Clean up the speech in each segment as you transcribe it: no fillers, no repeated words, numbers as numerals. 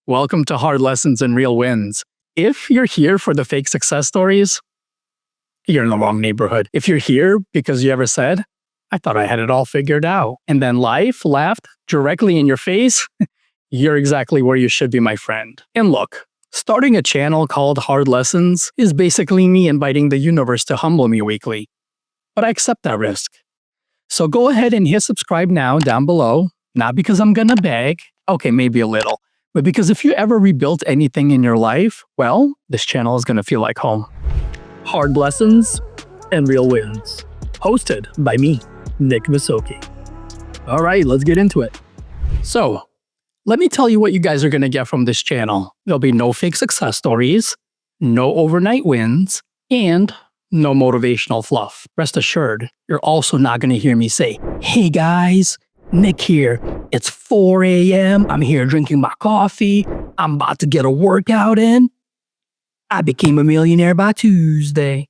Welcome to Hard Lessons and Real Wins. If you're here for the fake success stories, you're in the wrong neighborhood. If you're here because you ever said, I thought I had it all figured out, and then life laughed directly in your face, you're exactly where you should be, my friend. And look, starting a channel called Hard Lessons is basically me inviting the universe to humble me weekly. But I accept that risk. So go ahead and hit subscribe now down below, not because I'm gonna beg, okay, maybe a little, but because if you ever rebuilt anything in your life, well, this channel is gonna feel like home. Hard Lessons and Real Wins, hosted by me, Nick Visoky. All right, let's get into it. So, let me tell you what you guys are gonna get from this channel. There'll be no fake success stories, no overnight wins, and no motivational fluff. Rest assured, you're also not gonna hear me say, hey guys, Nick here. It's 4 a.m. I'm here drinking my coffee. I'm about to get a workout in. I became a millionaire by Tuesday.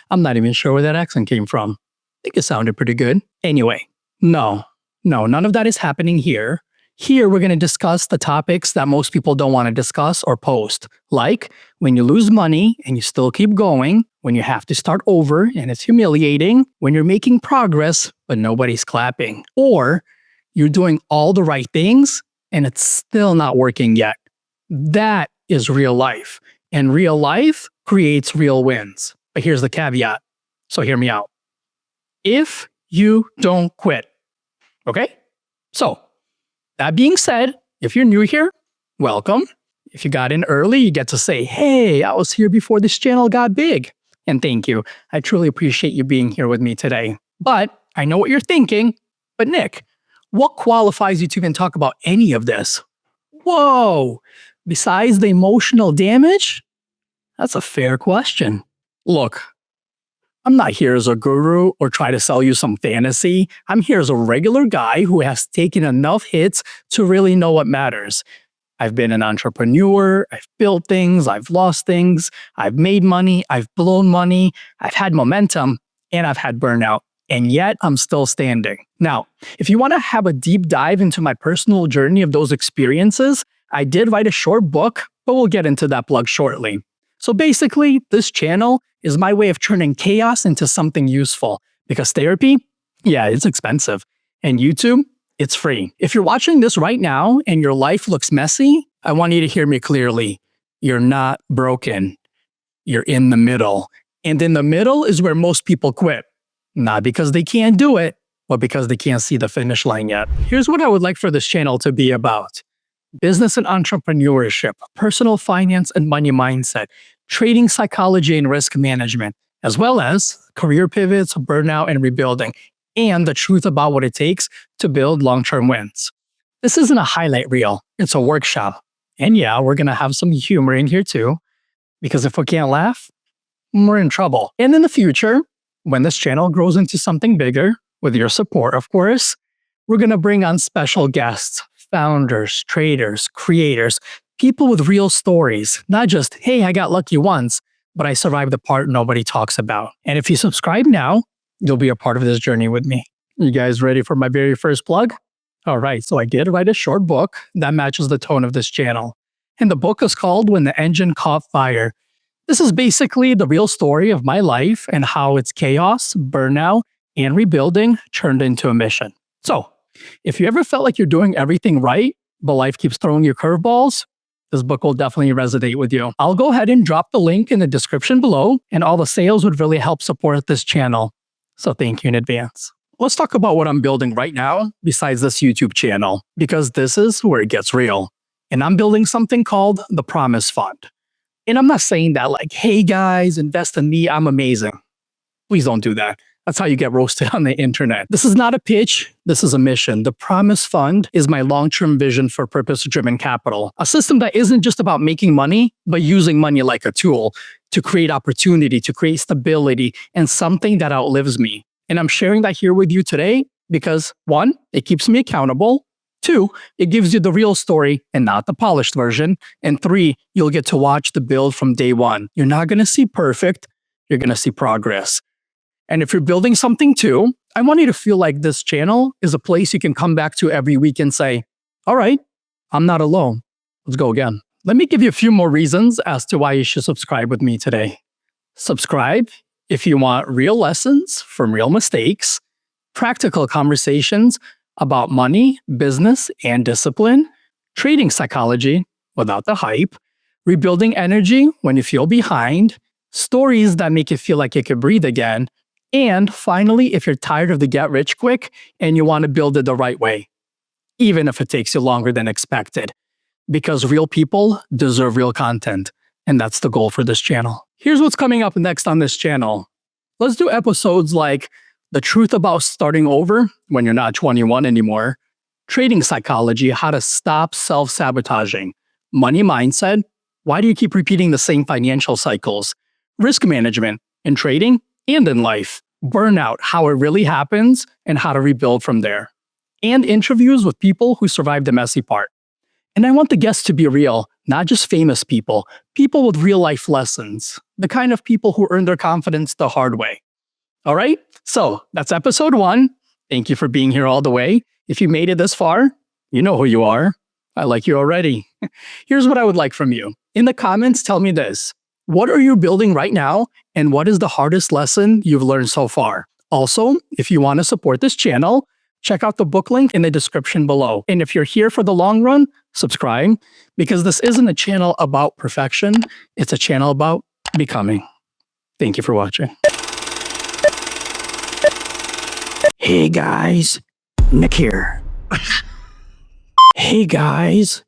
I'm not even sure where that accent came from. I think it sounded pretty good. Anyway, no, none of that is happening here. Here, we're going to discuss the topics that most people don't want to discuss or post, like when you lose money and you still keep going, when you have to start over and it's humiliating, when you're making progress but nobody's clapping, or you're doing all the right things and it's still not working yet. That is real life, and real life creates real wins. But here's the caveat, so hear me out. If you don't quit, okay? So, that being said, if you're new here, welcome. If you got in early, you get to say, hey, I was here before this channel got big. And thank you. I truly appreciate you being here with me today. But I know what you're thinking. But Nick, what qualifies you to even talk about any of this? Whoa, besides the emotional damage? That's a fair question. Look, I'm not here as a guru or try to sell you some fantasy. I'm here as a regular guy who has taken enough hits to really know what matters. I've been an entrepreneur, I've built things, I've lost things, I've made money, I've blown money, I've had momentum, and I've had burnout. And yet I'm still standing. Now, if you want to have a deep dive into my personal journey of those experiences, I did write a short book, but we'll get into that plug shortly. So basically, this channel is my way of turning chaos into something useful. Because therapy, yeah, it's expensive. And YouTube, it's free. If you're watching this right now and your life looks messy, I want you to hear me clearly. You're not broken. You're in the middle. And in the middle is where most people quit. Not because they can't do it, but because they can't see the finish line yet. Here's what I would like for this channel to be about. Business and entrepreneurship, personal finance and money mindset, trading psychology and risk management, as well as career pivots, burnout, and rebuilding, and the truth about what it takes to build long-term wins. This isn't a highlight reel, it's a workshop. And yeah, we're gonna have some humor in here too, because if we can't laugh, we're in trouble. And in the future, when this channel grows into something bigger, with your support, of course, we're gonna bring on special guests, founders, traders, creators, people with real stories, not just, hey, I got lucky once, but I survived the part nobody talks about. And if you subscribe now, you'll be a part of this journey with me. You guys ready for my very first plug? All right, so I did write a short book that matches the tone of this channel. And the book is called When the Engine Caught Fire. This is basically the real story of my life and how it's chaos, burnout, and rebuilding turned into a mission. So, if you ever felt like you're doing everything right, but life keeps throwing you curveballs, this book will definitely resonate with you. I'll go ahead and drop the link in the description below, and all the sales would really help support this channel. So thank you in advance. Let's talk about what I'm building right now besides this YouTube channel, because this is where it gets real. And I'm building something called the Promise Fund. And I'm not saying that like, hey guys, invest in me, I'm amazing. Please don't do that. That's how you get roasted on the internet. This is not a pitch, this is a mission. The Promise Fund is my long-term vision for purpose-driven capital. A system that isn't just about making money, but using money like a tool to create opportunity, to create stability, and something that outlives me. And I'm sharing that here with you today because 1, it keeps me accountable. 2, it gives you the real story and not the polished version. And 3, you'll get to watch the build from day one. You're not gonna see perfect, you're gonna see progress. And if you're building something too, I want you to feel like this channel is a place you can come back to every week and say, all right, I'm not alone. Let's go again. Let me give you a few more reasons as to why you should subscribe with me today. Subscribe if you want real lessons from real mistakes, practical conversations about money, business, and discipline, trading psychology without the hype, rebuilding energy when you feel behind, stories that make you feel like you could breathe again, and finally, if you're tired of the get rich quick and you want to build it the right way, even if it takes you longer than expected. Because real people deserve real content, and that's the goal for this channel. Here's what's coming up next on this channel. Let's do episodes like the truth about starting over when you're not 21 anymore, trading psychology, how to stop self-sabotaging, money mindset, why do you keep repeating the same financial cycles, risk management in trading and in life, burnout, how it really happens and how to rebuild from there, and interviews with people who survived the messy part. And I want the guests to be real, not just famous people, people with real life lessons, the kind of people who earn their confidence the hard way. All right? So that's episode 1. Thank you for being here all the way. If you made it this far, you know who you are. I like you already. Here's what I would like from you. In the comments, tell me this. What are you building right now? And what is the hardest lesson you've learned so far? Also, if you want to support this channel, check out the book link in the description below. And if you're here for the long run, subscribe, because this isn't a channel about perfection. It's a channel about becoming. Thank you for watching. Hey guys, Nick here. Hey guys,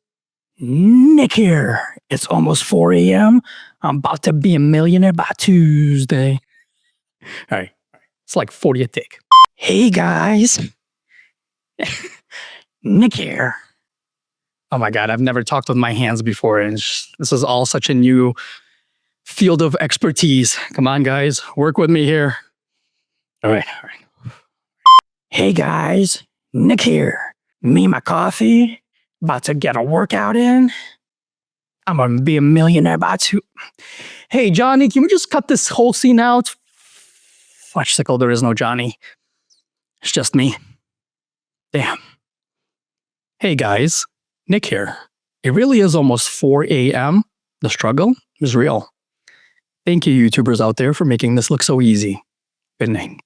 Nick here. It's almost 4 a.m. I'm about to be a millionaire by Tuesday. All right, it's like 40th take. Hey guys, Nick here. Oh my God, I've never talked with my hands before, and this is all such a new field of expertise. Come on, guys, work with me here. All right. Hey guys, Nick here. Me and my coffee, about to get a workout in. I'm gonna be a millionaire by 2. Hey Johnny, can we just cut this whole scene out? Fudgesicle, there is no Johnny. It's just me. Damn. Hey guys, Nick here. It really is almost 4 a.m. The struggle is real. Thank you YouTubers out there for making this look so easy. Good night.